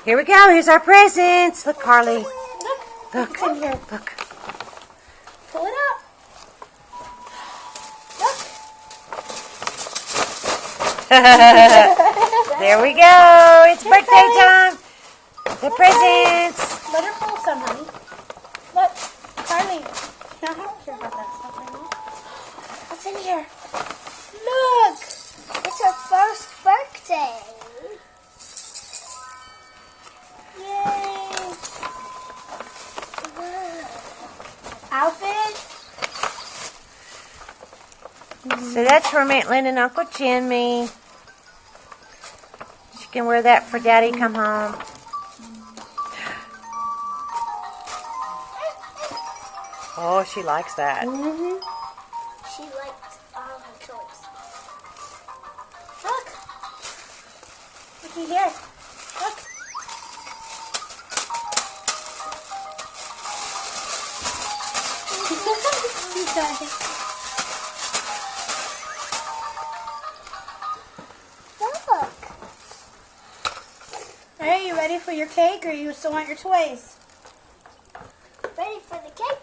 Here we go. Here's our presents. Look, Carly. Look. It's in here. Look. Pull it out. Look. There we go. It's birthday time. The presents. Let her pull some, honey. Look, Carly. I don't care about that stuff right now. What's in here? Look. It's her first birthday. Yay. Outfit. So that's for Maitland and Uncle Jimmy. She can wear that for Daddy come home. Oh, she likes that. Mm-hmm. She likes all her toys. Look. Looky here. Look. Look. Are you ready for your cake, or you still want your toys? Ready for the cake?